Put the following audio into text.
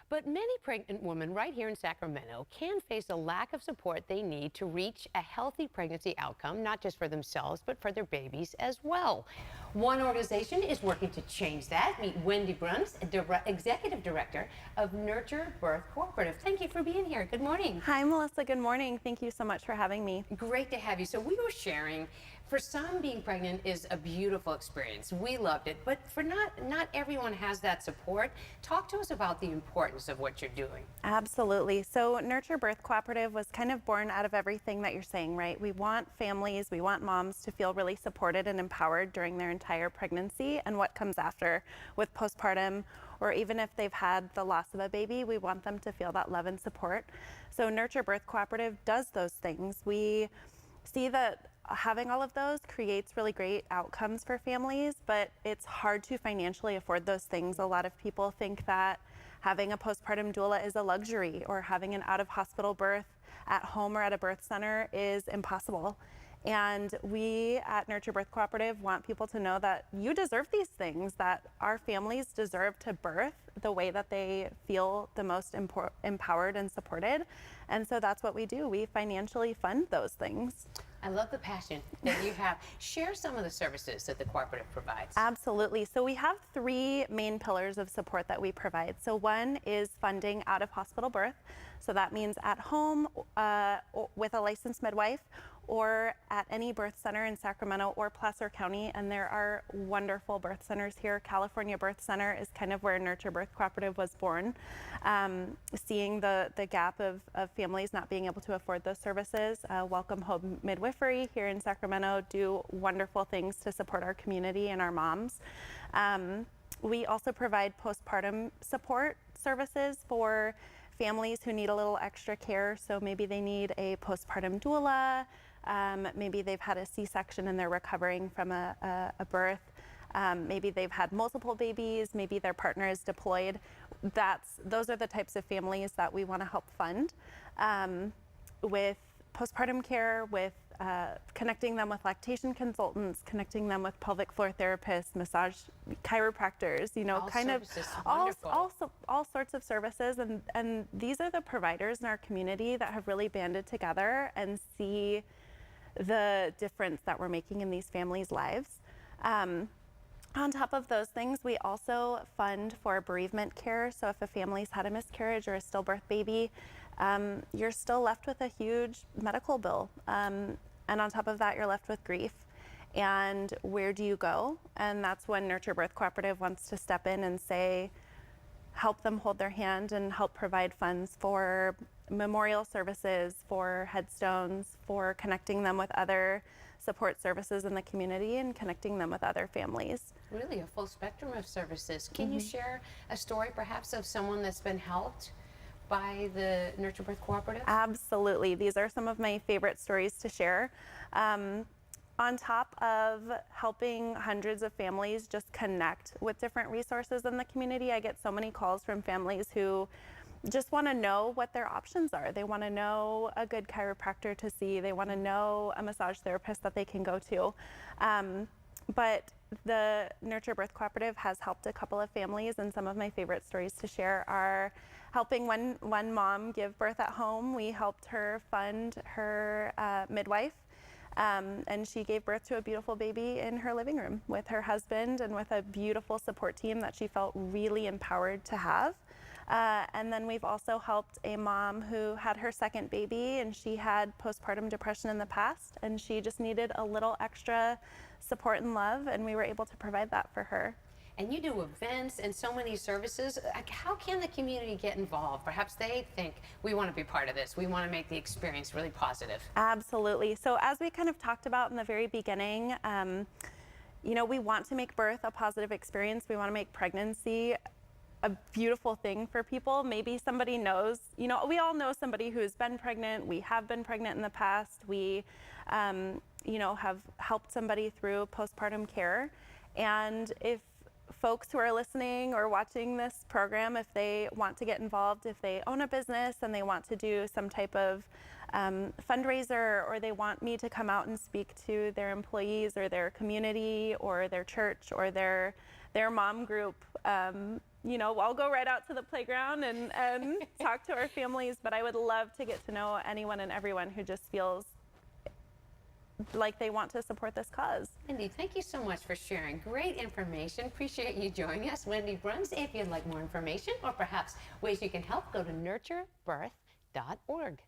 But many pregnant women right here in Sacramento can face a lack of support they need to reach a healthy pregnancy outcome, not just for themselves, but for their babies as well. One organization is working to change that. Meet Wendy Bruns, Executive Director of Nurture Birth Cooperative. Thank you for being here. Good morning. Hi, Melissa. Good morning. Thank you so much for having me. Great to have you. So we were sharing, for some, being pregnant is a beautiful experience. We loved it, but for not everyone has that support. Talk to us about the importance of what you're doing. Absolutely. So Nurture Birth Cooperative was kind of born out of everything that you're saying, right? We want families, we want moms to feel really supported and empowered during their entire pregnancy and what comes after with postpartum, or even if they've had the loss of a baby, we want them to feel that love and support. So Nurture Birth Cooperative does those things. We see that having all of those creates really great outcomes for families, but it's hard to financially afford those things. A lot of people think that having a postpartum doula is a luxury, or having an out-of-hospital birth at home or at a birth center is impossible. And we at Nurture Birth Cooperative want people to know that you deserve these things, that our families deserve to birth the way that they feel the most empowered and supported. And so that's what we do. We financially fund those things. I love the passion that you have. Share some of the services that the cooperative provides. Absolutely. So we have three main pillars of support that we provide. So one is funding out-of-hospital birth. So that means at home with a licensed midwife, or at any birth center in Sacramento or Placer County. And there are wonderful birth centers here. California Birth Center is kind of where Nurture Birth Cooperative was born. Seeing the gap of families not being able to afford those services. Welcome Home Midwifery here in Sacramento do wonderful things to support our community and our moms. We also provide postpartum support services for families who need a little extra care. So maybe they need a postpartum doula, maybe they've had a C-section and they're recovering from a birth. Maybe they've had multiple babies, maybe their partner is deployed. Those are the types of families that we want to help fund with postpartum care, with connecting them with lactation consultants, connecting them with pelvic floor therapists, massage chiropractors, all sorts of services. And these are the providers in our community that have really banded together and see the difference that we're making in these families' lives. On top of those things, we also fund for bereavement care. So if a family's had a miscarriage or a stillbirth baby, you're still left with a huge medical bill. And on top of that, you're left with grief. And where do you go? And that's when Nurture Birth Cooperative wants to step in and say, help them hold their hand and help provide funds for memorial services, for headstones, for connecting them with other support services in the community and connecting them with other families. Really a full spectrum of services. Can you share a story perhaps of someone that's been helped by the Nurture Birth Cooperative? Absolutely. These are some of my favorite stories to share. On top of helping hundreds of families just connect with different resources in the community, I get so many calls from families who just want to know what their options are. They want to know a good chiropractor to see. They want to know a massage therapist that they can go to. But the Nurture Birth Cooperative has helped a couple of families, and some of my favorite stories to share are helping one mom give birth at home. We helped her fund her midwife. And she gave birth to a beautiful baby in her living room with her husband and with a beautiful support team that she felt really empowered to have. And then we've also helped a mom who had her second baby, and she had postpartum depression in the past, and she just needed a little extra support and love, and we were able to provide that for her. And you do events and so many services. How can the community get involved? Perhaps they think, we want to be part of this. We want to make the experience really positive. Absolutely. So as we kind of talked about in the very beginning, we want to make birth a positive experience. We want to make pregnancy a beautiful thing for people. Maybe somebody knows, we all know somebody who's been pregnant. We have been pregnant in the past. We, have helped somebody through postpartum care. And if folks who are listening or watching this program, if they want to get involved, if they own a business and they want to do some type of fundraiser, or they want me to come out and speak to their employees or their community or their church or their mom group, I'll go right out to the playground and talk to our families, but I would love to get to know anyone and everyone who just feels like they want to support this cause. Wendy, thank you so much for sharing great information. Appreciate you joining us. Wendy Bruns, if you'd like more information or perhaps ways you can help, go to nurturebirth.org.